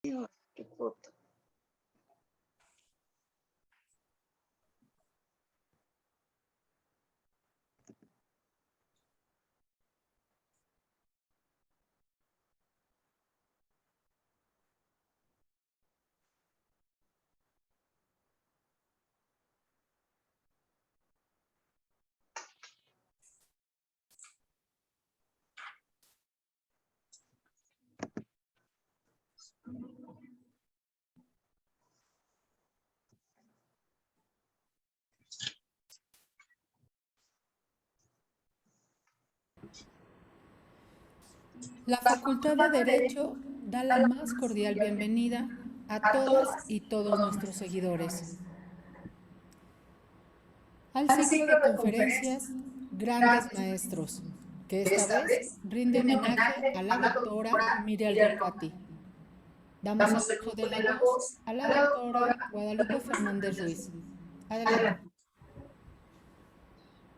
Dios, qué foto. La Facultad de Derecho da la más cordial bienvenida a todas y todos nuestros seguidores al ciclo de conferencias Grandes Maestros, que esta vez rinde homenaje a la doctora Miriel Rocati. Damos el uso de la voz a la doctora Guadalupe Fernández Ruiz. Adelante.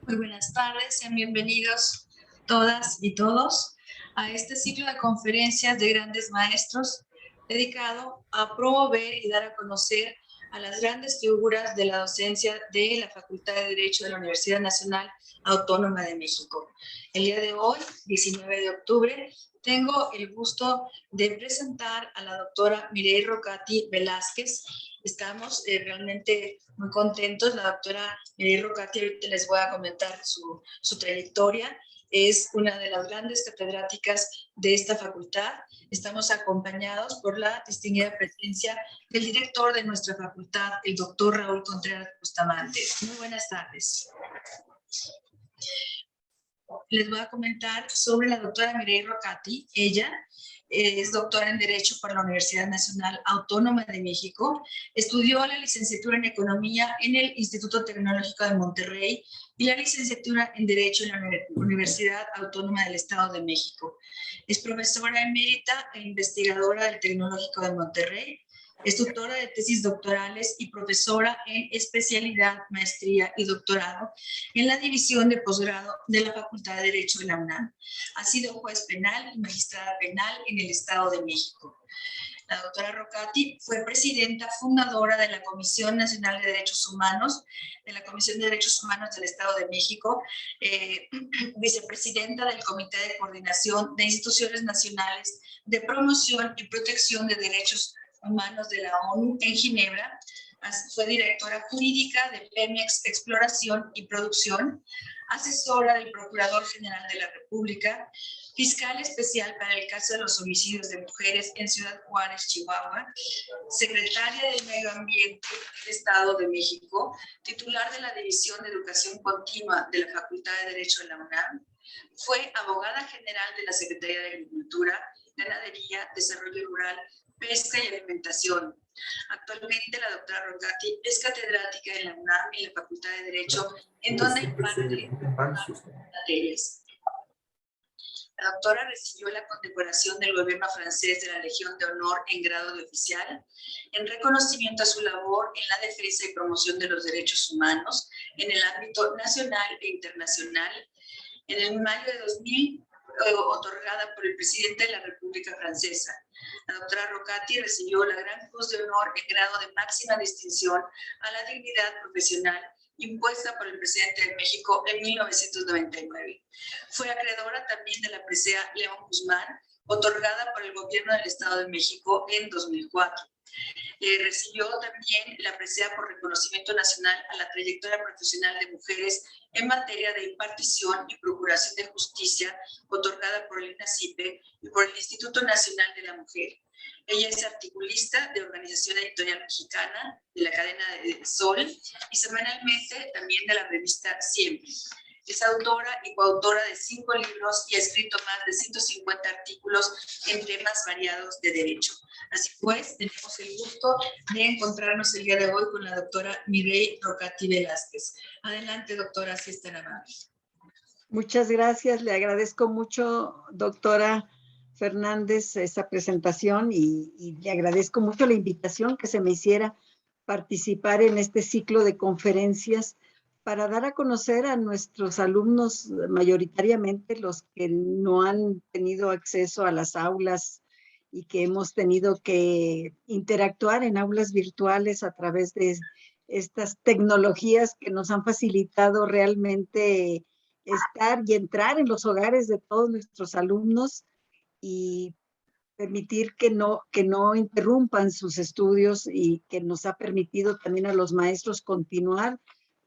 Muy buenas tardes, sean bienvenidos todas y todos a este ciclo de conferencias de grandes maestros dedicado a promover y dar a conocer a las grandes figuras de la docencia de la Facultad de Derecho de la Universidad Nacional Autónoma de México. El día de hoy, 19 de octubre, tengo el gusto de presentar a la doctora Mireille Rocati Velázquez. Estamos realmente muy contentos. La doctora Mireille Rocati, ahorita les voy a comentar su trayectoria. Es una de las grandes catedráticas de esta facultad. Estamos acompañados por la distinguida presencia del director de nuestra facultad, el doctor Raúl Contreras Bustamante. Muy buenas tardes. Les voy a comentar sobre la doctora Mireille Rocati. Ella es doctora en Derecho por la Universidad Nacional Autónoma de México. Estudió la licenciatura en Economía en el Instituto Tecnológico de Monterrey y la licenciatura en Derecho en la Universidad Autónoma del Estado de México. Es profesora emérita e investigadora del Tecnológico de Monterrey. Es tutora de tesis doctorales y profesora en especialidad, maestría y doctorado en la División de Posgrado de la Facultad de Derecho de la UNAM. Ha sido juez penal y magistrada penal en el Estado de México. La doctora Rocati fue presidenta fundadora de la Comisión Nacional de Derechos Humanos, de la Comisión de Derechos Humanos del Estado de México, vicepresidenta del Comité de Coordinación de Instituciones Nacionales de Promoción y Protección de Derechos Humanos de la ONU en Ginebra. Fue directora jurídica de Pemex Exploración y Producción, asesora del Procurador General de la República, fiscal especial para el caso de los homicidios de mujeres en Ciudad Juárez, Chihuahua, secretaria del Medio Ambiente del Estado de México, titular de la División de Educación Continua de la Facultad de Derecho de la UNAM, fue abogada general de la Secretaría de Agricultura, Ganadería, Desarrollo Rural, Pesca y Alimentación. Actualmente la doctora Rocati es catedrática en la UNAM y la Facultad de Derecho, en donde imparte materias. La doctora recibió la condecoración del gobierno francés de la Legión de Honor en grado de oficial, en reconocimiento a su labor en la defensa y promoción de los derechos humanos en el ámbito nacional e internacional. En el mayo de 2000, otorgada por el presidente de la República Francesa. La doctora Rocati recibió la Gran Cruz de Honor en grado de máxima distinción a la dignidad profesional impuesta por el presidente de México en 1999. Fue acreedora también de la presea León Guzmán, otorgada por el gobierno del Estado de México en 2004. Recibió también la presea por reconocimiento nacional a la trayectoria profesional de mujeres en materia de impartición y procuración de justicia, otorgada por el INACIPE y por el Instituto Nacional de la Mujer. Ella es articulista de Organización Editorial Mexicana, de la cadena de Sol y semanalmente también de la revista Siempre. Es autora y coautora de 5 libros y ha escrito más de 150 artículos en temas variados de derecho. Así pues, tenemos el gusto de encontrarnos el día de hoy con la doctora Mireille Rocati Velázquez. Adelante, doctora, si es tan amable. Muchas gracias, le agradezco mucho, doctora Fernández, esa presentación y le agradezco mucho la invitación que se me hiciera participar en este ciclo de conferencias para dar a conocer a nuestros alumnos, mayoritariamente los que no han tenido acceso a las aulas y que hemos tenido que interactuar en aulas virtuales a través de estas tecnologías que nos han facilitado realmente estar y entrar en los hogares de todos nuestros alumnos y permitir que no interrumpan sus estudios, y que nos ha permitido también a los maestros continuar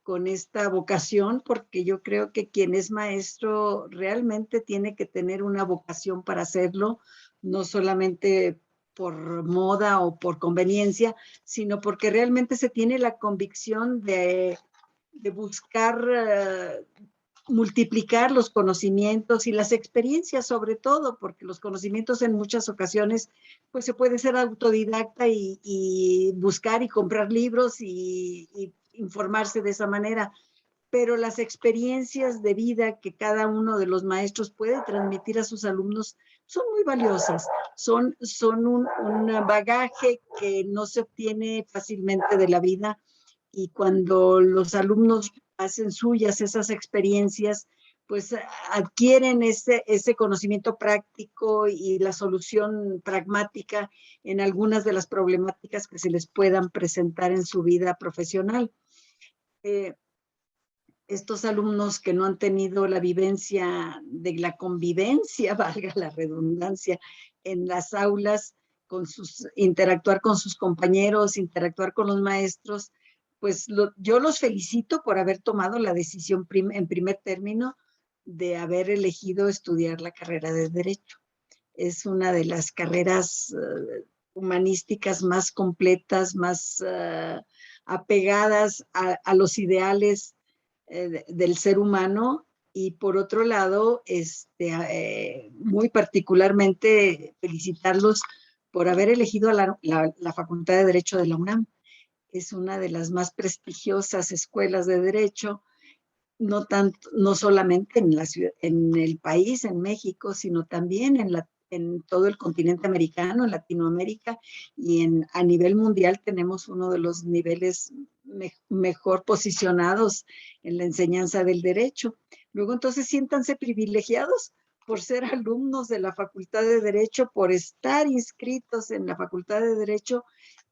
con esta vocación, porque yo creo que quien es maestro realmente tiene que tener una vocación para hacerlo, no solamente por moda o por conveniencia, sino porque realmente se tiene la convicción de buscar multiplicar los conocimientos y las experiencias, sobre todo, porque los conocimientos en muchas ocasiones pues se puede ser autodidacta y buscar y comprar libros y informarse de esa manera, pero las experiencias de vida que cada uno de los maestros puede transmitir a sus alumnos son muy valiosas, son un bagaje que no se obtiene fácilmente de la vida, y cuando los alumnos hacen suyas esas experiencias, pues adquieren ese conocimiento práctico y la solución pragmática en algunas de las problemáticas que se les puedan presentar en su vida profesional. Estos alumnos que no han tenido la vivencia de la convivencia, valga la redundancia, en las aulas, interactuar con sus compañeros, interactuar con los maestros, pues yo los felicito por haber tomado la decisión en primer término de haber elegido estudiar la carrera de Derecho. Es una de las carreras humanísticas más completas, más apegadas a los ideales del ser humano, y por otro lado, muy particularmente felicitarlos por haber elegido la Facultad de Derecho de la UNAM. Es una de las más prestigiosas escuelas de Derecho, no solamente en la ciudad, en el país, en México, sino también en todo el continente americano, en Latinoamérica, y a nivel mundial tenemos uno de los niveles mejor posicionados en la enseñanza del derecho. Luego, entonces, siéntanse privilegiados por ser alumnos de la Facultad de Derecho, por estar inscritos en la Facultad de Derecho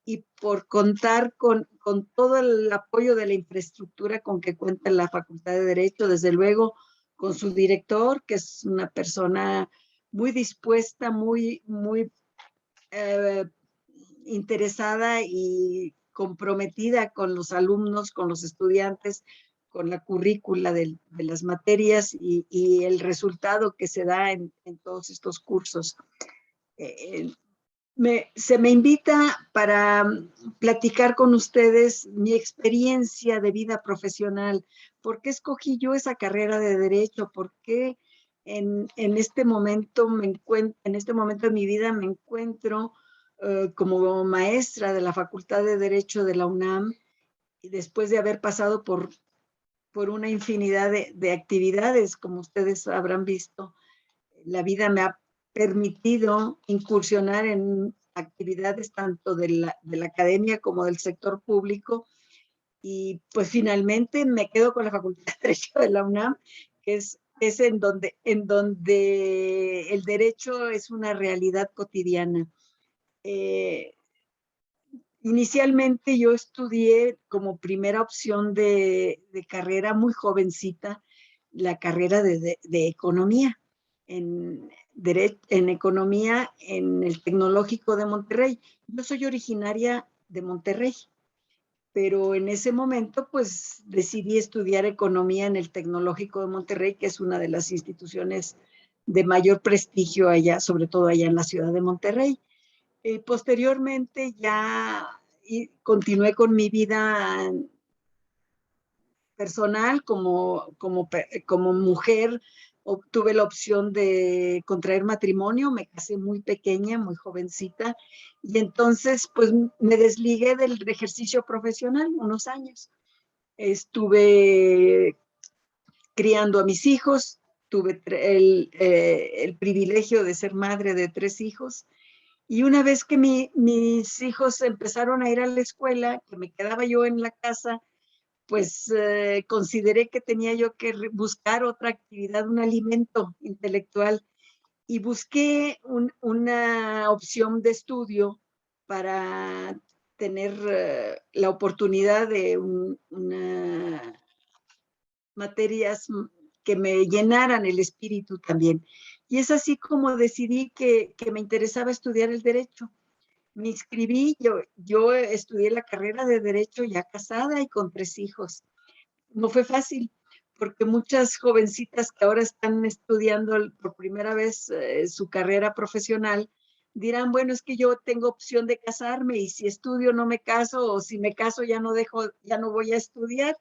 y por contar con todo el apoyo de la infraestructura con que cuenta la Facultad de Derecho, desde luego con su director, que es una persona muy dispuesta, muy interesada y comprometida con los alumnos, con los estudiantes, con la currícula de las materias y el resultado que se da en todos estos cursos. Se me invita para platicar con ustedes mi experiencia de vida profesional. ¿Por qué escogí yo esa carrera de Derecho? ¿Por qué en este momento en este momento de mi vida me encuentro como maestra de la Facultad de Derecho de la UNAM, y después de haber pasado por una infinidad de actividades, como ustedes habrán visto? La vida me ha permitido incursionar en actividades tanto de la academia como del sector público, y pues finalmente me quedo con la Facultad de Derecho de la UNAM, que es en donde el derecho es una realidad cotidiana. Inicialmente yo estudié como primera opción de carrera, muy jovencita, la carrera de economía, en economía en el Tecnológico de Monterrey. Yo soy originaria de Monterrey, pero en ese momento pues decidí estudiar economía en el Tecnológico de Monterrey, que es una de las instituciones de mayor prestigio allá, sobre todo allá en la ciudad de Monterrey. Posteriormente ya continué con mi vida personal como mujer. Obtuve la opción de contraer matrimonio, me casé muy pequeña, muy jovencita, y entonces pues me desligué del ejercicio profesional unos años. Estuve criando a mis hijos, tuve el privilegio de ser madre de 3 hijos, y una vez que mis hijos empezaron a ir a la escuela, que me quedaba yo en la casa, pues consideré que tenía yo que buscar otra actividad, un alimento intelectual. y busqué una opción de estudio para tener la oportunidad de una materias que me llenaran el espíritu también. Y es así como decidí que me interesaba estudiar el derecho. Me inscribí, yo estudié la carrera de derecho ya casada y con 3 hijos. No fue fácil, porque muchas jovencitas que ahora están estudiando por primera vez su carrera profesional dirán, bueno, es que yo tengo opción de casarme y si estudio no me caso, o si me caso ya no dejo, ya no voy a estudiar.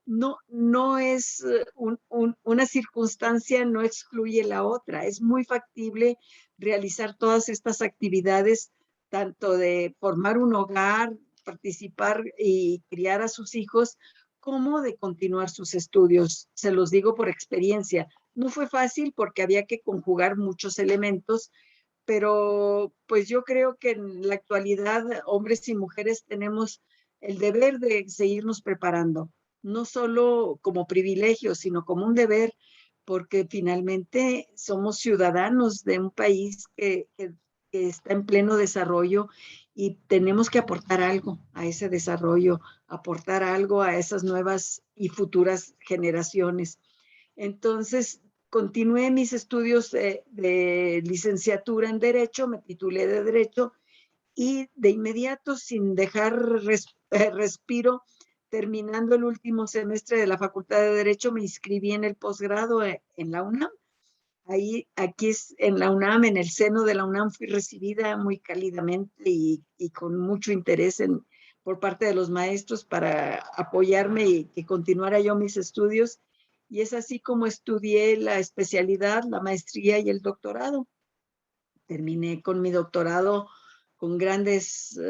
No, no es una circunstancia, no excluye la otra. Es muy factible realizar todas estas actividades, tanto de formar un hogar, participar y criar a sus hijos, como de continuar sus estudios. Se los digo por experiencia. No fue fácil porque había que conjugar muchos elementos, pero pues yo creo que en la actualidad hombres y mujeres tenemos el deber de seguirnos preparando, no solo como privilegio, sino como un deber, porque finalmente somos ciudadanos de un país que está en pleno desarrollo y tenemos que aportar algo a ese desarrollo, aportar algo a esas nuevas y futuras generaciones. Entonces, continué mis estudios de licenciatura en Derecho, me titulé de Derecho y de inmediato, sin dejar respiro, terminando el último semestre de la Facultad de Derecho, me inscribí en el posgrado en la UNAM. Aquí en la UNAM, en el seno de la UNAM, fui recibida muy cálidamente y con mucho interés por parte de los maestros para apoyarme y que continuara yo mis estudios. Y es así como estudié la especialidad, la maestría y el doctorado. Terminé con mi doctorado con grandes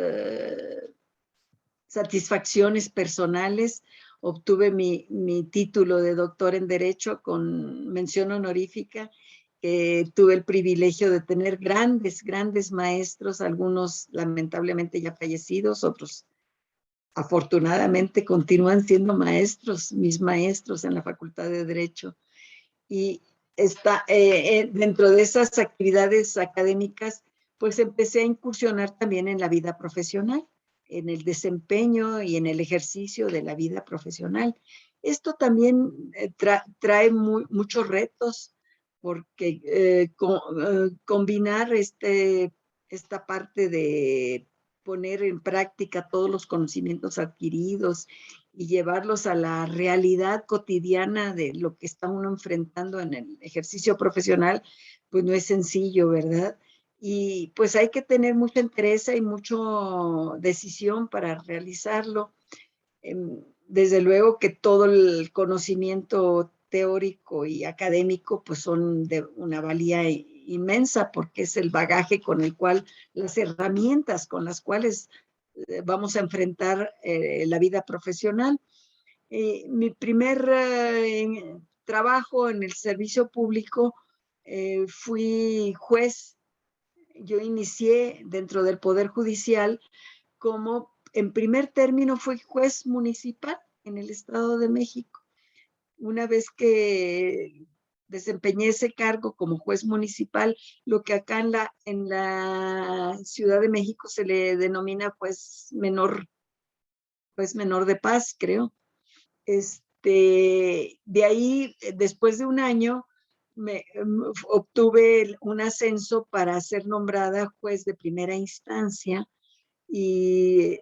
satisfacciones personales. Obtuve mi título de doctor en Derecho con mención honorífica. Tuve el privilegio de tener grandes maestros, algunos lamentablemente ya fallecidos, otros afortunadamente continúan siendo maestros, mis maestros en la Facultad de Derecho. Y dentro de esas actividades académicas, pues empecé a incursionar también en la vida profesional, en el desempeño y en el ejercicio de la vida profesional. Esto también trae muchos retos, porque combinar esta parte de poner en práctica todos los conocimientos adquiridos y llevarlos a la realidad cotidiana de lo que está uno enfrentando en el ejercicio profesional, pues no es sencillo, ¿verdad? Y pues hay que tener mucha entereza y mucha decisión para realizarlo. Desde luego que todo el conocimiento teórico y académico pues son de una valía inmensa, porque es el bagaje con el cual, las herramientas con las cuales vamos a enfrentar la vida profesional. Mi primer trabajo en el servicio público, fui juez. Yo inicié dentro del Poder Judicial como, en primer término, fui juez municipal en el Estado de México. Una vez que desempeñé ese cargo como juez municipal, lo que acá en la Ciudad de México se le denomina juez menor de paz, creo. De ahí, después de un año, obtuve un ascenso para ser nombrada juez de primera instancia y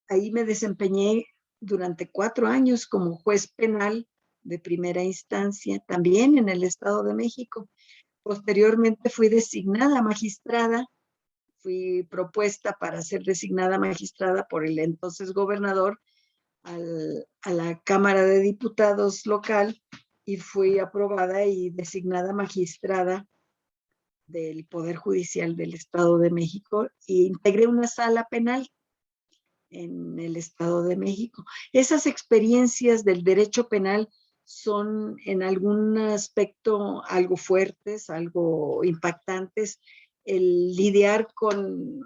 ahí me desempeñé durante 4 años como juez penal de primera instancia, también en el Estado de México. Posteriormente fui designada magistrada, fui propuesta para ser designada magistrada por el entonces gobernador a la Cámara de Diputados local y fui aprobada y designada magistrada del Poder Judicial del Estado de México e integré una sala penal en el Estado de México. Esas experiencias del derecho penal son en algún aspecto algo fuertes, algo impactantes. El lidiar con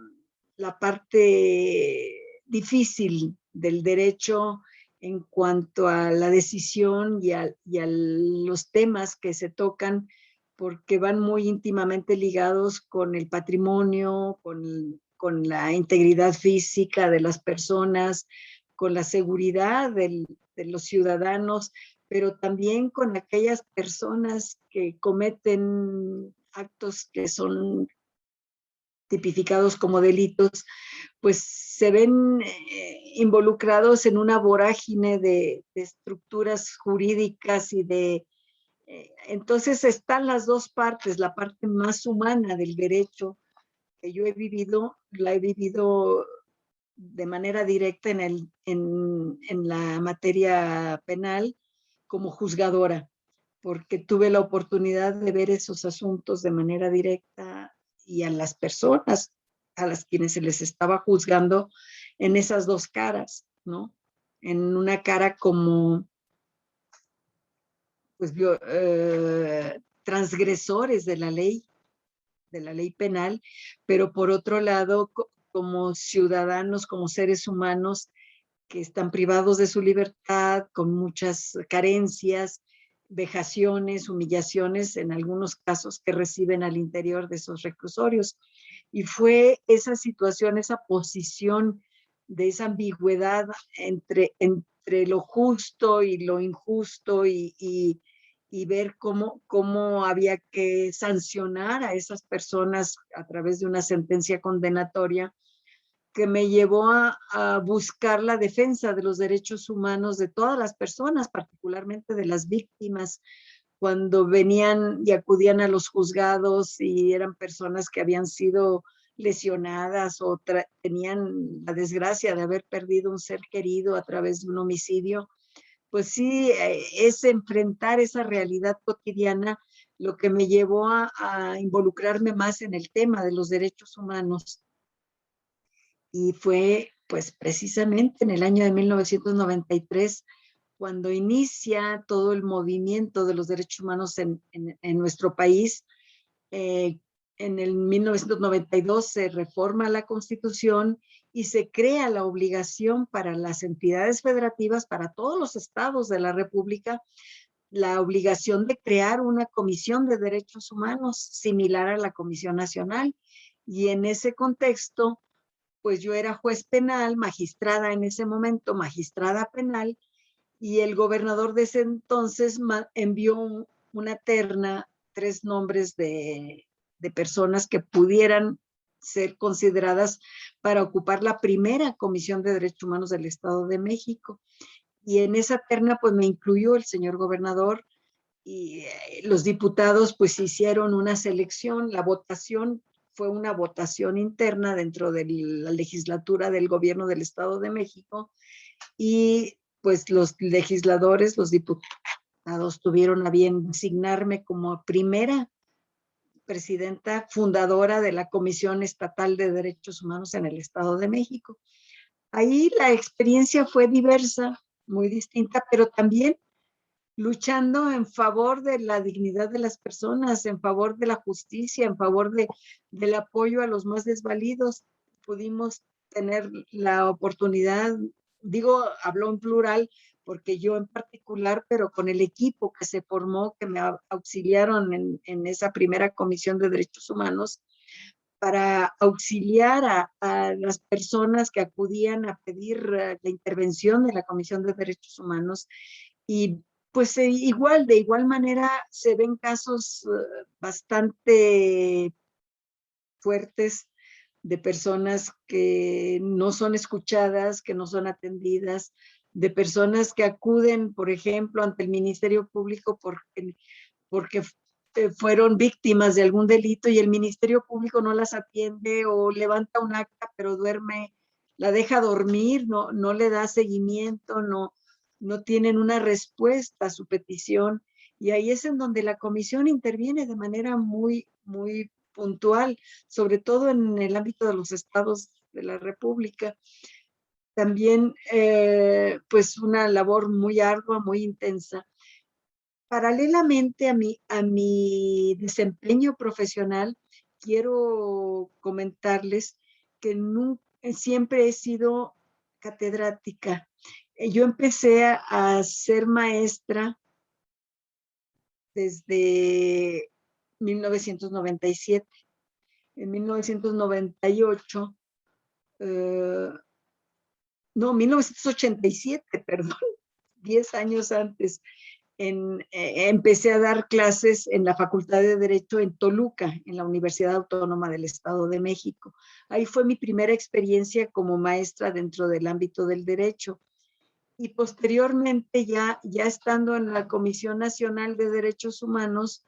la parte difícil del derecho en cuanto a la decisión y a los temas que se tocan, porque van muy íntimamente ligados con el patrimonio, con la integridad física de las personas, con la seguridad de los ciudadanos, pero también con aquellas personas que cometen actos que son tipificados como delitos, pues se ven involucrados en una vorágine de estructuras jurídicas y de... entonces están las dos partes, la parte más humana del derecho que yo he vivido, la he vivido de manera directa en la materia penal como juzgadora, porque tuve la oportunidad de ver esos asuntos de manera directa y a las personas a las quienes se les estaba juzgando en esas dos caras, ¿no? En una cara como pues, transgresores de la ley penal, pero por otro lado, como ciudadanos, como seres humanos que están privados de su libertad, con muchas carencias, vejaciones, humillaciones, en algunos casos que reciben al interior de esos reclusorios. Y fue esa situación, esa posición de esa ambigüedad entre lo justo y lo injusto y ver cómo había que sancionar a esas personas a través de una sentencia condenatoria que me llevó a buscar la defensa de los derechos humanos de todas las personas, particularmente de las víctimas, cuando venían y acudían a los juzgados y eran personas que habían sido lesionadas o tenían la desgracia de haber perdido un ser querido a través de un homicidio, pues sí, es enfrentar esa realidad cotidiana lo que me llevó a involucrarme más en el tema de los derechos humanos. Y fue pues precisamente en el año de 1993 cuando inicia todo el movimiento de los derechos humanos en nuestro país. En el 1992 se reforma la Constitución y se crea la obligación para las entidades federativas, para todos los estados de la República, la obligación de crear una comisión de derechos humanos similar a la Comisión Nacional. Y en ese contexto, pues yo era juez penal, magistrada en ese momento, magistrada penal, y el gobernador de ese entonces envió una terna, 3 nombres de personas que pudieran ser consideradas para ocupar la primera Comisión de Derechos Humanos del Estado de México. Y en esa terna pues me incluyó el señor gobernador y los diputados pues hicieron una selección, la votación fue una votación interna dentro de la legislatura del gobierno del Estado de México y pues los legisladores, los diputados tuvieron a bien designarme como primera presidenta fundadora de la Comisión Estatal de Derechos Humanos en el Estado de México. Ahí la experiencia fue diversa, muy distinta, pero también luchando en favor de la dignidad de las personas, en favor de la justicia, en favor del apoyo a los más desvalidos. Pudimos tener la oportunidad, digo, hablo en plural, porque yo en particular, pero con el equipo que se formó, que me auxiliaron en esa primera Comisión de Derechos Humanos, para auxiliar a las personas que acudían a pedir la intervención de la Comisión de Derechos Humanos. Y pues de igual manera se ven casos bastante fuertes de personas que no son escuchadas, que no son atendidas, de personas que acuden, por ejemplo, ante el Ministerio Público porque fueron víctimas de algún delito y el Ministerio Público no las atiende o levanta un acta pero duerme, la deja dormir, no le da seguimiento, no tienen una respuesta a su petición. Y ahí es en donde la comisión interviene de manera muy, muy puntual, sobre todo en el ámbito de los estados de la República. También, pues, una labor muy ardua, muy intensa. Paralelamente a mi desempeño profesional, quiero comentarles que siempre he sido catedrática. Yo empecé a ser maestra desde 1997. En 1998, no, 1987, perdón, 10 años antes, empecé a dar clases en la Facultad de Derecho en Toluca, en la Universidad Autónoma del Estado de México. Ahí fue mi primera experiencia como maestra dentro del ámbito del derecho. Y posteriormente, ya estando en la Comisión Nacional de Derechos Humanos,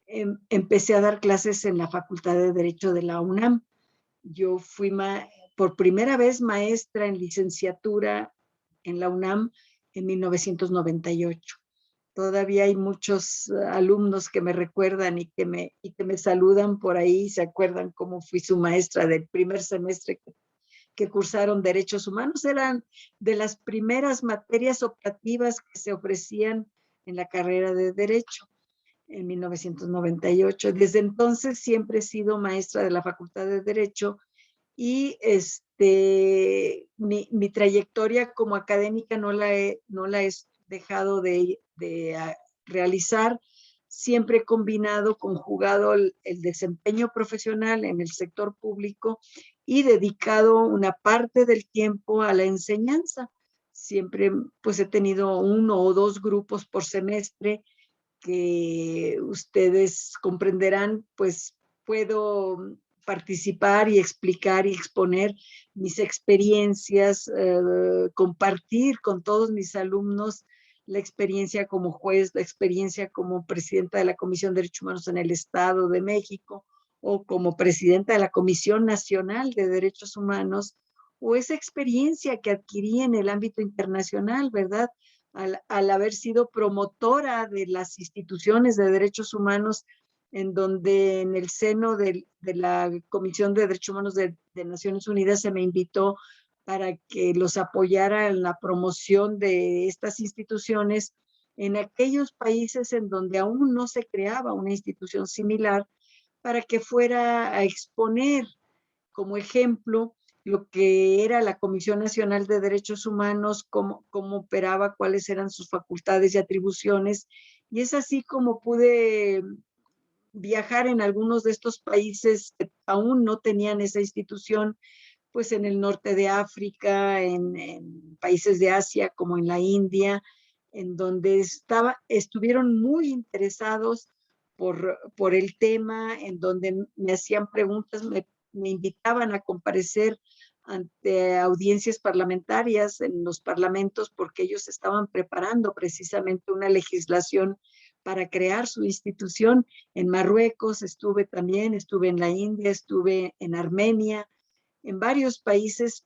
empecé a dar clases en la Facultad de Derecho de la UNAM. Yo fui por primera vez maestra en licenciatura en la UNAM en 1998. Todavía hay muchos alumnos que me recuerdan y que me saludan por ahí, se acuerdan cómo fui su maestra del primer semestre que cursaron Derechos Humanos. Eran de las primeras materias optativas que se ofrecían en la carrera de Derecho en 1998. Desde entonces siempre he sido maestra de la Facultad de Derecho y mi trayectoria como académica no la he dejado de realizar. Siempre he conjugado el desempeño profesional en el sector público y dedicado una parte del tiempo a la enseñanza. Siempre pues he tenido 1 o 2 grupos por semestre que ustedes comprenderán, pues puedo participar y explicar y exponer mis experiencias, compartir con todos mis alumnos la experiencia como juez, la experiencia como presidenta de la Comisión de Derechos Humanos en el Estado de México o como presidenta de la Comisión Nacional de Derechos Humanos, o esa experiencia que adquirí en el ámbito internacional, ¿verdad? Al haber sido promotora de las instituciones de derechos humanos, en donde en el seno de la Comisión de Derechos Humanos de Naciones Unidas se me invitó para que los apoyara en la promoción de estas instituciones en aquellos países en donde aún no se creaba una institución similar, para que fuera a exponer como ejemplo lo que era la Comisión Nacional de Derechos Humanos, cómo operaba, cuáles eran sus facultades y atribuciones. Y es así como pude viajar en algunos de estos países que aún no tenían esa institución, pues en el norte de África, en países de Asia como en la India, en donde estuvieron muy interesados por el tema, en donde me hacían preguntas, me invitaban a comparecer ante audiencias parlamentarias en los parlamentos, porque ellos estaban preparando precisamente una legislación para crear su institución. En Marruecos estuve en la India, estuve en Armenia, en varios países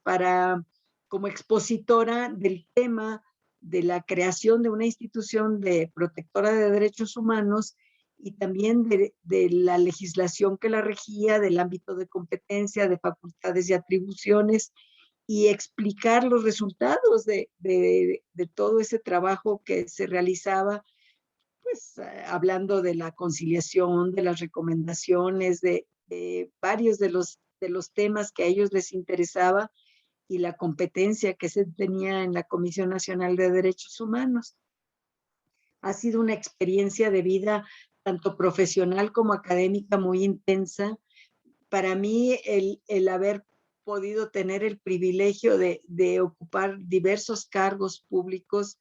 como expositora del tema de la creación de una institución de protectora de derechos humanos y también de la legislación que la regía, del ámbito de competencia, de facultades y atribuciones, y explicar los resultados de todo ese trabajo que se realizaba, pues hablando de la conciliación, de las recomendaciones, de varios de los temas que a ellos les interesaba y la competencia que se tenía en la Comisión Nacional de Derechos Humanos. Ha sido una experiencia de vida tanto profesional como académica muy intensa. Para mí, el haber podido tener el privilegio de ocupar diversos cargos públicos,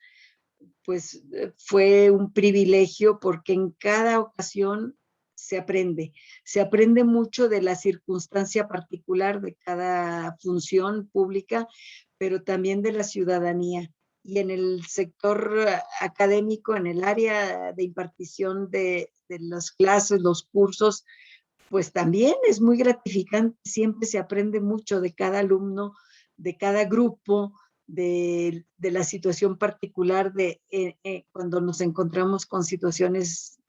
pues fue un privilegio, porque en cada ocasión se aprende mucho de la circunstancia particular de cada función pública, pero también de la ciudadanía. Y en el sector académico, en el área de impartición de las clases, los cursos, pues también es muy gratificante, siempre se aprende mucho de cada alumno, de cada grupo, de la situación particular cuando nos encontramos con situaciones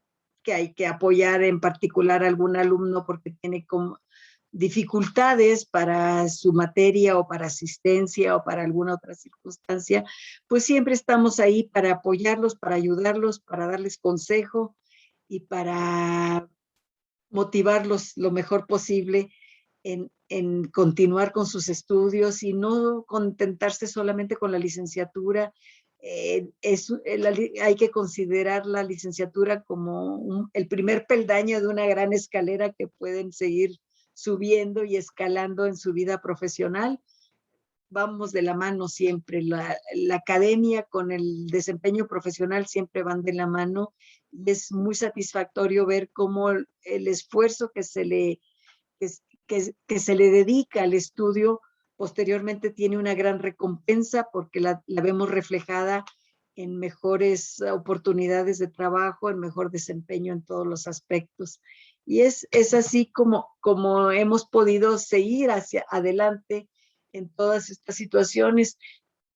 que hay que apoyar, en particular a algún alumno porque tiene como dificultades para su materia o para asistencia o para alguna otra circunstancia, pues siempre estamos ahí para apoyarlos, para ayudarlos, para darles consejo y para motivarlos lo mejor posible en continuar con sus estudios y no contentarse solamente con la licenciatura, hay que considerar la licenciatura como el primer peldaño de una gran escalera que pueden seguir subiendo y escalando en su vida profesional. Vamos de la mano siempre, la academia con el desempeño profesional siempre van de la mano, y es muy satisfactorio ver cómo el esfuerzo que se le dedica al estudio posteriormente tiene una gran recompensa, porque la vemos reflejada en mejores oportunidades de trabajo, en mejor desempeño en todos los aspectos. Y es así como hemos podido seguir hacia adelante en todas estas situaciones.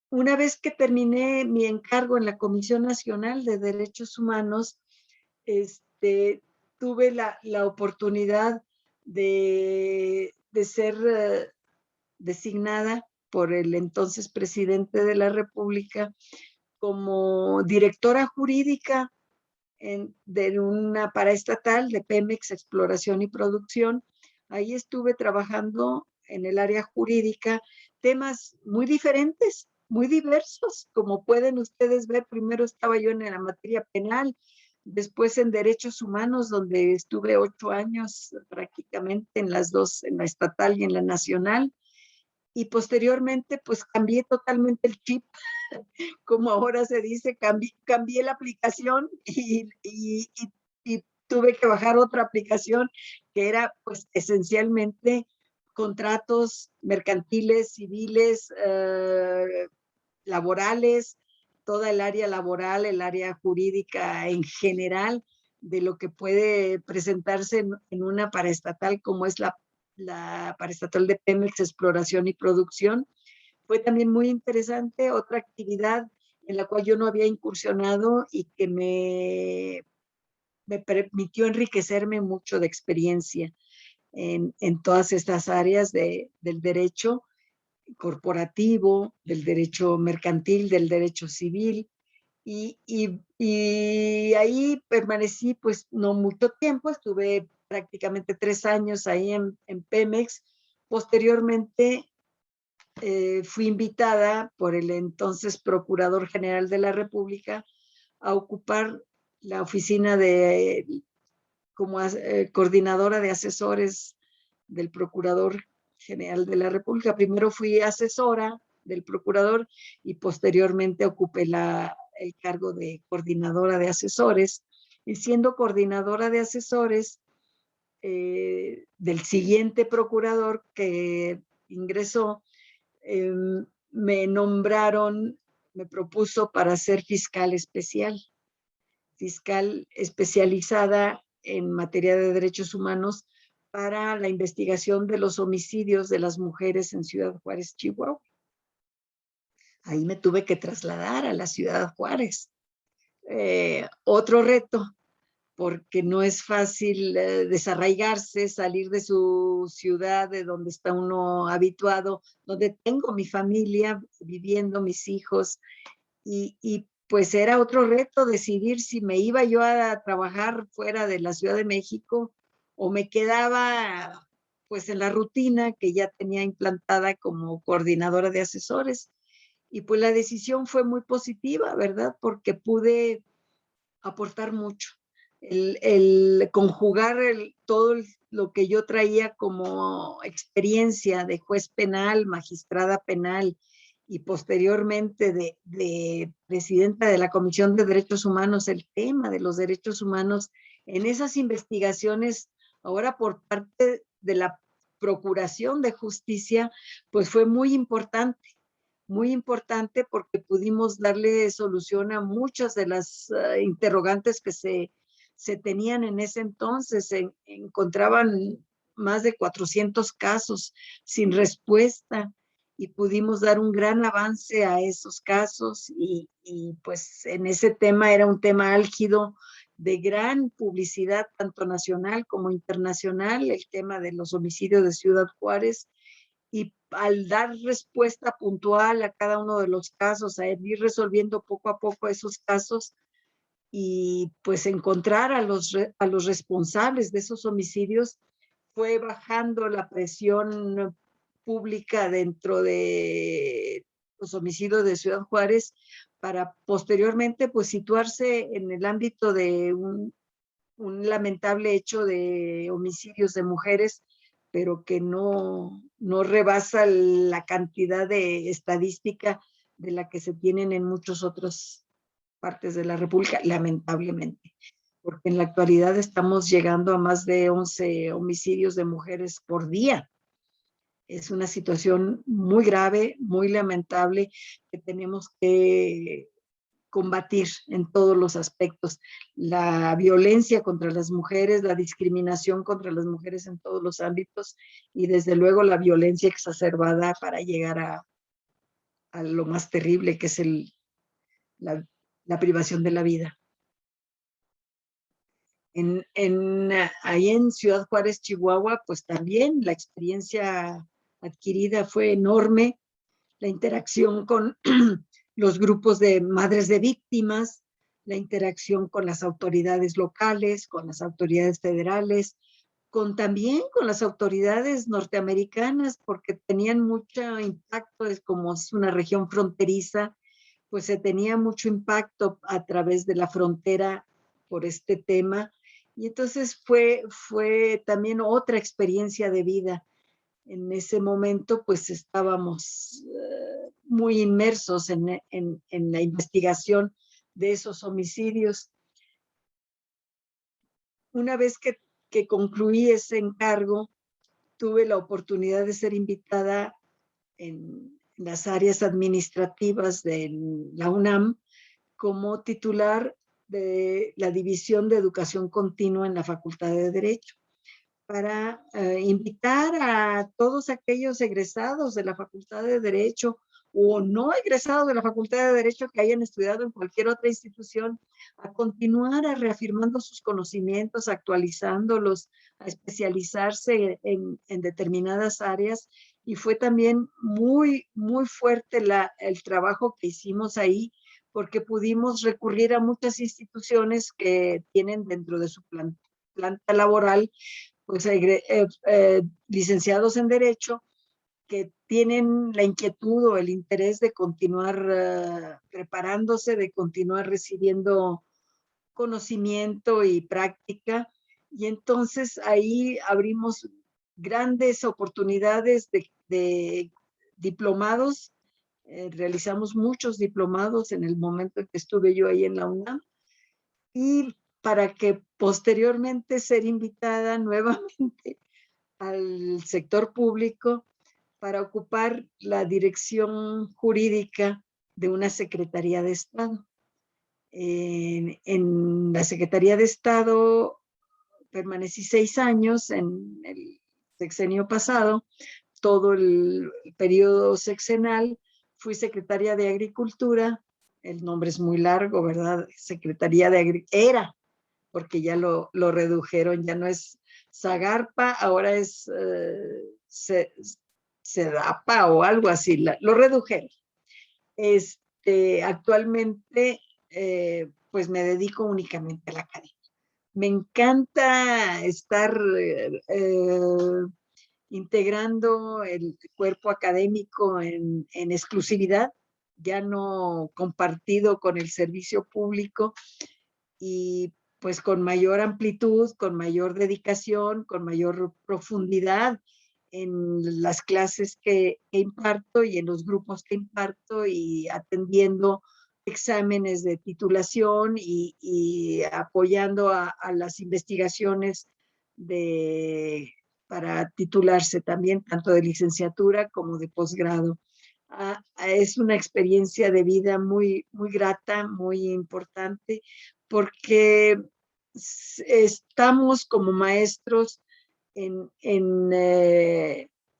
Una vez que terminé mi encargo en la Comisión Nacional de Derechos Humanos, tuve la oportunidad de ser designada por el entonces presidente de la República como directora jurídica de una paraestatal de Pemex Exploración y Producción. Ahí estuve trabajando en el área jurídica, temas muy diferentes, muy diversos, como pueden ustedes ver. Primero estaba yo en la materia penal, después en derechos humanos, donde estuve 8 años prácticamente en las dos, en la estatal y en la nacional, y posteriormente pues cambié totalmente el chip, como ahora se dice, cambié la aplicación y tuve que bajar otra aplicación que era pues esencialmente contratos mercantiles, civiles, laborales, toda el área laboral, el área jurídica en general, de lo que puede presentarse en una paraestatal como es la paraestatal de Pemex Exploración y Producción. Fue también muy interesante, otra actividad en la cual yo no había incursionado y que me permitió enriquecerme mucho de experiencia en todas estas áreas del derecho corporativo, del derecho mercantil, del derecho civil. Y ahí permanecí pues no mucho tiempo, estuve prácticamente 3 años ahí en Pemex. Posteriormente fui invitada por el entonces Procurador General de la República a ocupar la oficina como coordinadora de asesores del Procurador General de la República. Primero fui asesora del Procurador y posteriormente ocupé el cargo de coordinadora de asesores. Y siendo coordinadora de asesores del siguiente procurador que ingresó, me nombraron, me propuso para ser fiscal especializada en materia de derechos humanos para la investigación de los homicidios de las mujeres en Ciudad Juárez, Chihuahua. Ahí me tuve que trasladar a la Ciudad Juárez. Otro reto, porque no es fácil desarraigarse, salir de su ciudad, de donde está uno habituado, donde tengo mi familia viviendo, mis hijos, y pues era otro reto decidir si me iba yo a trabajar fuera de la Ciudad de México o me quedaba pues en la rutina que ya tenía implantada como coordinadora de asesores. Y pues la decisión fue muy positiva, ¿verdad? Porque pude aportar mucho. El conjugar todo lo que yo traía como experiencia de juez penal, magistrada penal y posteriormente de presidenta de la Comisión de Derechos Humanos, el tema de los derechos humanos en esas investigaciones, ahora por parte de la Procuración de Justicia, pues fue muy importante porque pudimos darle solución a muchas de las interrogantes que se tenían en ese entonces. Se encontraban más de 400 casos sin respuesta y pudimos dar un gran avance a esos casos y pues en ese tema era un tema álgido de gran publicidad, tanto nacional como internacional, el tema de los homicidios de Ciudad Juárez. Y al dar respuesta puntual a cada uno de los casos, a ir resolviendo poco a poco esos casos y pues encontrar a los responsables de esos homicidios, fue bajando la presión pública dentro de los homicidios de Ciudad Juárez, para posteriormente pues situarse en el ámbito de un lamentable hecho de homicidios de mujeres, pero que no rebasa la cantidad de estadística de la que se tienen en muchas otras partes de la República, lamentablemente, porque en la actualidad estamos llegando a más de 11 homicidios de mujeres por día. Es una situación muy grave, muy lamentable, que tenemos que combatir en todos los aspectos. La violencia contra las mujeres, la discriminación contra las mujeres en todos los ámbitos y desde luego la violencia exacerbada para llegar a lo más terrible que es la privación de la vida. Ahí en Ciudad Juárez, Chihuahua, pues también la experiencia adquirida fue enorme, la interacción con los grupos de madres de víctimas, la interacción con las autoridades locales, con las autoridades federales, también con las autoridades norteamericanas, porque tenían mucho impacto, como es una región fronteriza, pues se tenía mucho impacto a través de la frontera por este tema. Y entonces fue también otra experiencia de vida. En ese momento, pues estábamos muy inmersos en la investigación de esos homicidios. Una vez que concluí ese encargo, tuve la oportunidad de ser invitada en las áreas administrativas de la UNAM como titular de la División de Educación Continua en la Facultad de Derecho, para invitar a todos aquellos egresados de la Facultad de Derecho o no egresados de la Facultad de Derecho que hayan estudiado en cualquier otra institución, a continuar reafirmando sus conocimientos, actualizándolos, a especializarse en determinadas áreas. Y fue también muy, muy fuerte el trabajo que hicimos ahí, porque pudimos recurrir a muchas instituciones que tienen dentro de su planta laboral pues licenciados en Derecho que tienen la inquietud o el interés de continuar preparándose, de continuar recibiendo conocimiento y práctica. Y entonces ahí abrimos grandes oportunidades de diplomados. Realizamos muchos diplomados en el momento en que estuve yo ahí en la UNAM. Y para que posteriormente ser invitada nuevamente al sector público para ocupar la dirección jurídica de una Secretaría de Estado. En la Secretaría de Estado permanecí 6 años en el sexenio pasado, todo el periodo sexenal. Fui secretaria de Agricultura, el nombre es muy largo, ¿verdad? Secretaría de Agricultura, era, porque ya lo redujeron, ya no es Zagarpa, ahora es Sedapa o algo así, lo redujeron. Actualmente, pues me dedico únicamente a la academia. Me encanta estar integrando el cuerpo académico en exclusividad, ya no compartido con el servicio público, y pues con mayor amplitud, con mayor dedicación, con mayor profundidad en las clases que imparto y en los grupos que imparto, y atendiendo exámenes de titulación y apoyando a las investigaciones para titularse también, tanto de licenciatura como de posgrado. Es una experiencia de vida muy, muy grata, muy importante, porque estamos como maestros en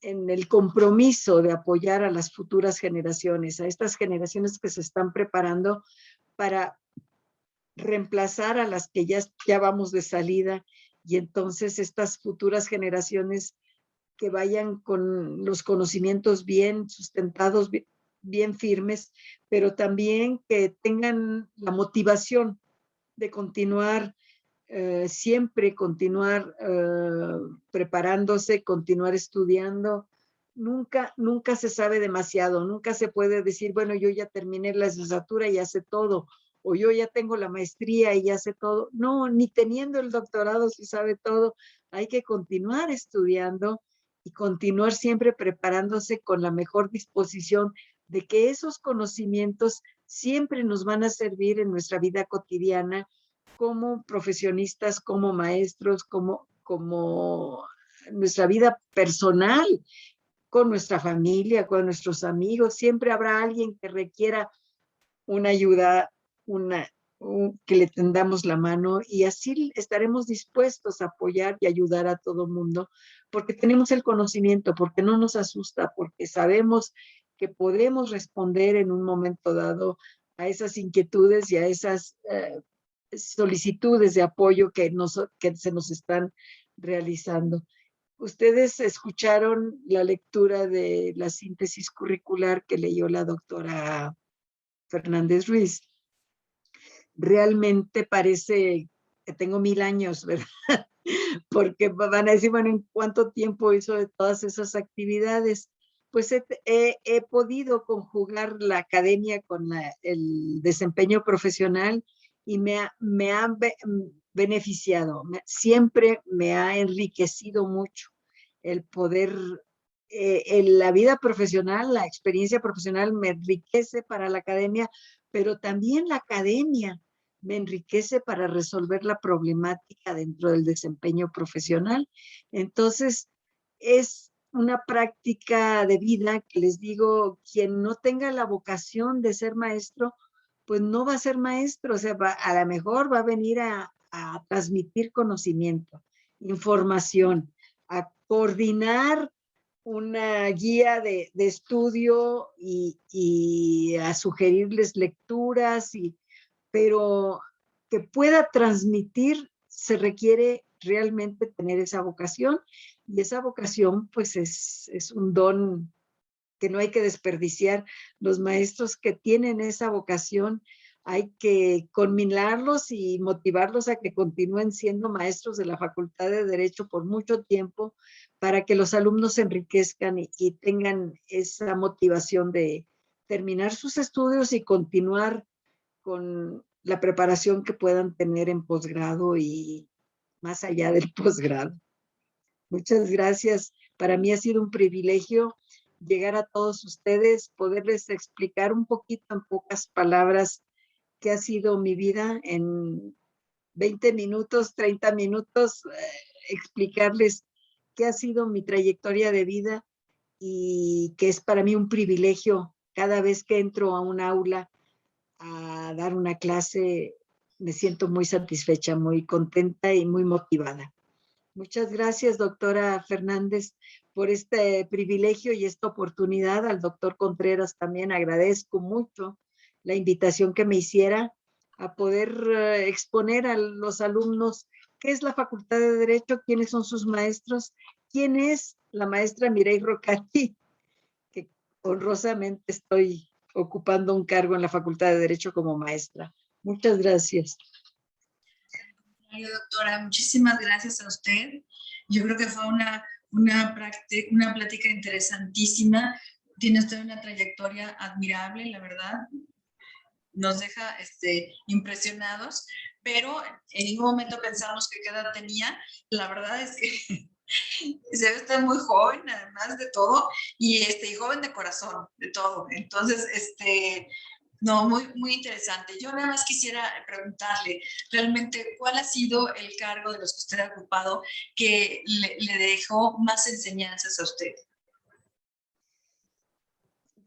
el compromiso de apoyar a las futuras generaciones, a estas generaciones que se están preparando para reemplazar a las que ya vamos de salida, y entonces estas futuras generaciones que vayan con los conocimientos bien sustentados, bien firmes, pero también que tengan la motivación de continuar, siempre continuar preparándose, continuar estudiando nunca se sabe demasiado, nunca se puede decir, bueno, yo ya terminé la licenciatura y ya sé todo, o yo ya tengo la maestría y ya sé todo. No, ni teniendo el doctorado se sabe todo. Hay que continuar estudiando y continuar siempre preparándose con la mejor disposición de que esos conocimientos siempre nos van a servir en nuestra vida cotidiana como profesionistas, como maestros, como nuestra vida personal, con nuestra familia, con nuestros amigos. Siempre habrá alguien que requiera una ayuda, que le tendamos la mano, y así estaremos dispuestos a apoyar y ayudar a todo mundo, porque tenemos el conocimiento, porque no nos asusta, porque sabemos que podemos responder en un momento dado a esas inquietudes y a esas solicitudes de apoyo que se nos están realizando. Ustedes escucharon la lectura de la síntesis curricular que leyó la doctora Fernández Ruiz. Realmente parece que tengo 1000 años, ¿verdad? Porque van a decir, bueno, ¿en cuánto tiempo hizo de todas esas actividades? Pues he podido conjugar la academia con el desempeño profesional y me ha beneficiado, siempre me ha enriquecido mucho el poder, en la vida profesional, la experiencia profesional me enriquece para la academia, pero también la academia me enriquece para resolver la problemática dentro del desempeño profesional. Entonces, es una práctica de vida que les digo, quien no tenga la vocación de ser maestro, pues no va a ser maestro, o sea, a lo mejor va a venir a transmitir conocimiento, información, a coordinar una guía de estudio y a sugerirles lecturas, pero que pueda transmitir se requiere realmente tener esa vocación, y esa vocación pues es un don que no hay que desperdiciar. Los maestros que tienen esa vocación hay que conminarlos y motivarlos a que continúen siendo maestros de la Facultad de Derecho por mucho tiempo, para que los alumnos se enriquezcan y tengan esa motivación de terminar sus estudios y continuar con la preparación que puedan tener en posgrado y más allá del posgrado. Muchas gracias. Para mí ha sido un privilegio llegar a todos ustedes, poderles explicar un poquito en pocas palabras qué ha sido mi vida en 20 minutos, 30 minutos, explicarles qué ha sido mi trayectoria de vida, y que es para mí un privilegio cada vez que entro a un aula a dar una clase. Me siento muy satisfecha, muy contenta y muy motivada. Muchas gracias, doctora Fernández, por este privilegio y esta oportunidad. Al doctor Contreras también agradezco mucho la invitación que me hiciera a poder exponer a los alumnos qué es la Facultad de Derecho, quiénes son sus maestros, quién es la maestra Mireille Rocati, que honrosamente estoy ocupando un cargo en la Facultad de Derecho como maestra. Muchas gracias. Doctora, muchísimas gracias a usted. Yo creo que fue una plática interesantísima. Tiene usted una trayectoria admirable, la verdad. Nos deja impresionados, pero en ningún momento pensamos que qué edad tenía. La verdad es que se ve usted muy joven, además de todo, y joven de corazón, de todo. Entonces, no, muy interesante. Yo nada más quisiera preguntarle, realmente, ¿cuál ha sido el cargo de los que usted ha ocupado que le dejó más enseñanzas a usted?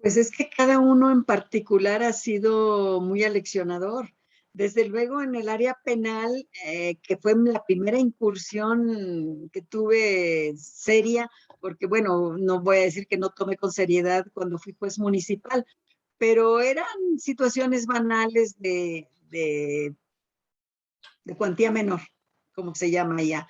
Pues es que cada uno en particular ha sido muy aleccionador. Desde luego en el área penal, que fue la primera incursión que tuve seria, porque bueno, no voy a decir que no tomé con seriedad cuando fui juez municipal, pero eran situaciones banales de cuantía menor, como se llama allá.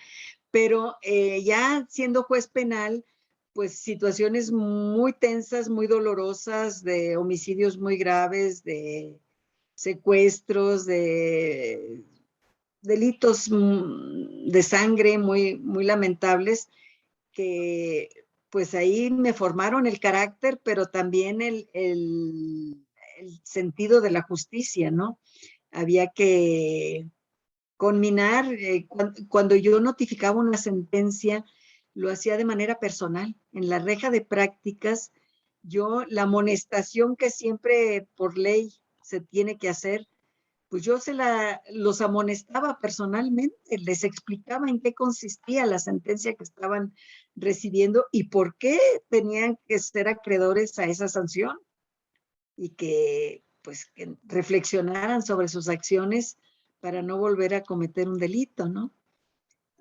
Pero ya siendo juez penal, pues situaciones muy tensas, muy dolorosas, de homicidios muy graves, de secuestros, de delitos de sangre muy lamentables, que pues ahí me formaron el carácter, pero también el sentido de la justicia, ¿no? Había que conminar, cuando yo notificaba una sentencia, lo hacía de manera personal. En la reja de prácticas, la amonestación que siempre por ley se tiene que hacer, pues yo los amonestaba personalmente, les explicaba en qué consistía la sentencia que estaban recibiendo y por qué tenían que ser acreedores a esa sanción y que pues que reflexionaran sobre sus acciones para no volver a cometer un delito, ¿no?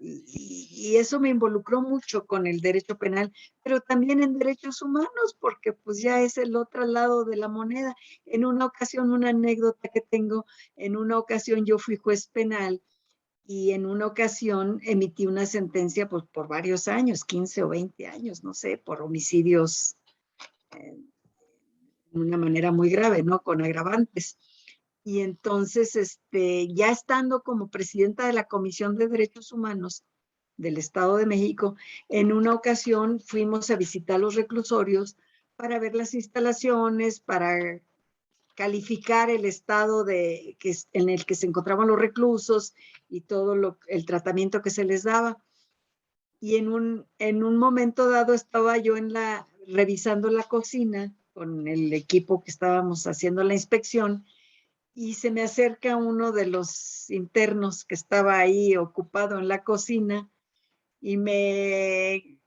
Y eso me involucró mucho con el derecho penal, pero también en derechos humanos, porque pues ya es el otro lado de la moneda. En una ocasión, una anécdota que tengo, en una ocasión yo fui juez penal y en una ocasión emití una sentencia pues, por varios años, 15 o 20 años, no sé, por homicidios de una manera muy grave, ¿no? Con agravantes. Y entonces, ya estando como presidenta de la Comisión de Derechos Humanos del Estado de México, en una ocasión fuimos a visitar los reclusorios para ver las instalaciones, para calificar el estado en el que se encontraban los reclusos y todo el tratamiento que se les daba. Y en un momento dado estaba yo revisando la cocina con el equipo que estábamos haciendo la inspección y se me acerca uno de los internos que estaba ahí ocupado en la cocina y me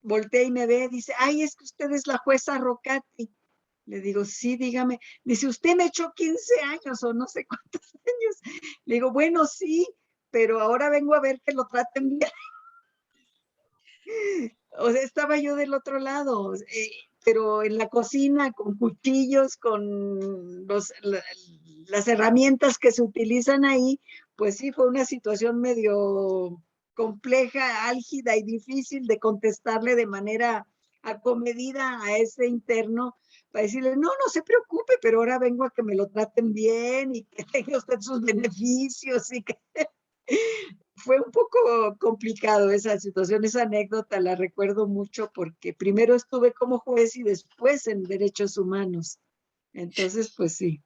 voltea y me ve, dice, ay, es que usted es la jueza Rocati. Le digo, sí, dígame. Dice, usted me echó 15 años o no sé cuántos años. Le digo, bueno, sí, pero ahora vengo a ver que lo traten bien. O sea, estaba yo del otro lado, pero en la cocina con cuchillos, con las herramientas que se utilizan ahí, pues sí, fue una situación medio compleja, álgida y difícil de contestarle de manera acomedida a ese interno para decirle, no, no se preocupe, pero ahora vengo a que me lo traten bien y que tenga usted sus beneficios y que fue un poco complicado esa situación, esa anécdota la recuerdo mucho porque primero estuve como juez y después en derechos humanos. Entonces, pues sí.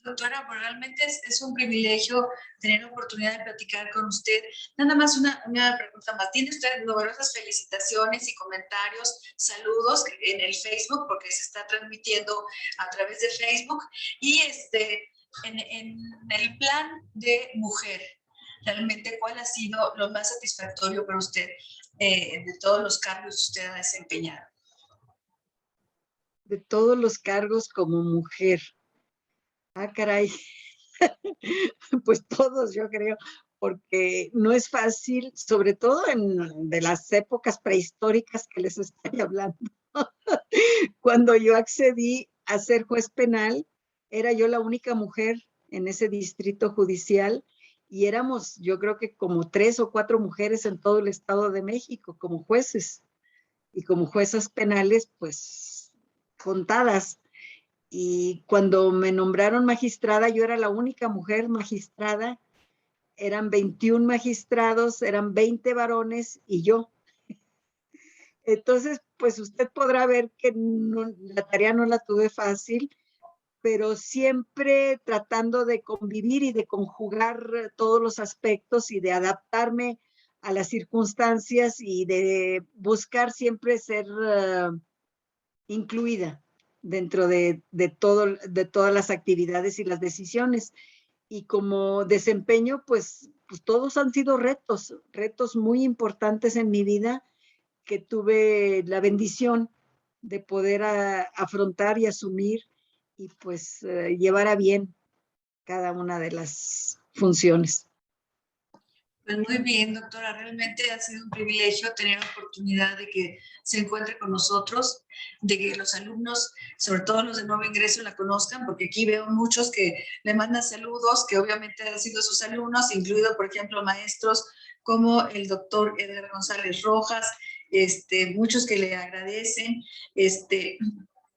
Doctora, pues realmente es un privilegio tener la oportunidad de platicar con usted. Nada más una pregunta más. Tiene usted numerosas felicitaciones y comentarios, saludos en el Facebook, porque se está transmitiendo a través de Facebook. Y en el plan de mujer, realmente, ¿cuál ha sido lo más satisfactorio para usted de todos los cambios que usted ha desempeñado? De todos los cargos como mujer. Ah, caray. Pues todos, yo creo, porque no es fácil, sobre todo de las épocas prehistóricas que les estoy hablando. Cuando yo accedí a ser juez penal, era yo la única mujer en ese distrito judicial y éramos, yo creo que como 3 o 4 mujeres en todo el Estado de México como jueces y como juezas penales, pues contadas. Y cuando me nombraron magistrada, yo era la única mujer magistrada, eran 21 magistrados, eran 20 varones y yo. Entonces, pues usted podrá ver que la tarea no la tuve fácil, pero siempre tratando de convivir y de conjugar todos los aspectos y de adaptarme a las circunstancias y de buscar siempre ser incluida dentro de todas las actividades y las decisiones. Y como desempeño, pues todos han sido retos muy importantes en mi vida que tuve la bendición de poder afrontar y asumir y pues llevar a bien cada una de las funciones. Pues muy bien, doctora, realmente ha sido un privilegio tener la oportunidad de que se encuentre con nosotros, de que los alumnos, sobre todo los de nuevo ingreso, la conozcan, porque aquí veo muchos que le mandan saludos, que obviamente han sido sus alumnos, incluido, por ejemplo, maestros como el doctor Edgar González Rojas, muchos que le agradecen,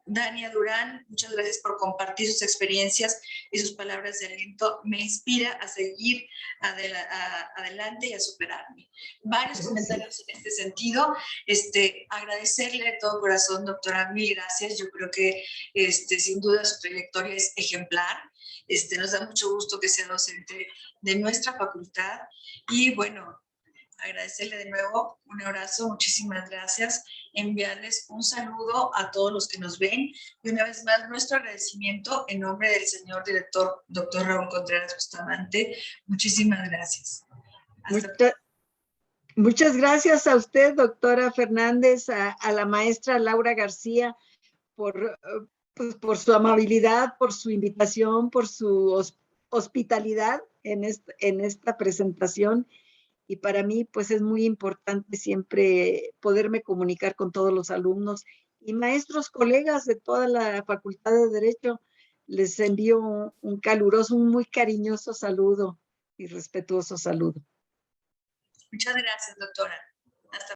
Dania Durán, muchas gracias por compartir sus experiencias y sus palabras de aliento. Me inspira a seguir adelante y a superarme. Varios comentarios en este sentido. Agradecerle de todo corazón, doctora, mil gracias. Yo creo que sin duda su trayectoria es ejemplar. Nos da mucho gusto que sea docente de nuestra facultad. Y bueno, agradecerle de nuevo un abrazo, muchísimas gracias, enviarles un saludo a todos los que nos ven y una vez más nuestro agradecimiento en nombre del señor director, doctor Raúl Contreras Bustamante. Muchísimas gracias. Muchas gracias a usted, doctora Fernández, a la maestra Laura García, por su amabilidad, por su invitación, por su hospitalidad en esta presentación. Y para mí, pues es muy importante siempre poderme comunicar con todos los alumnos y maestros, colegas de toda la Facultad de Derecho. Les envío un caluroso, un muy cariñoso saludo y respetuoso saludo. Muchas gracias, doctora. Hasta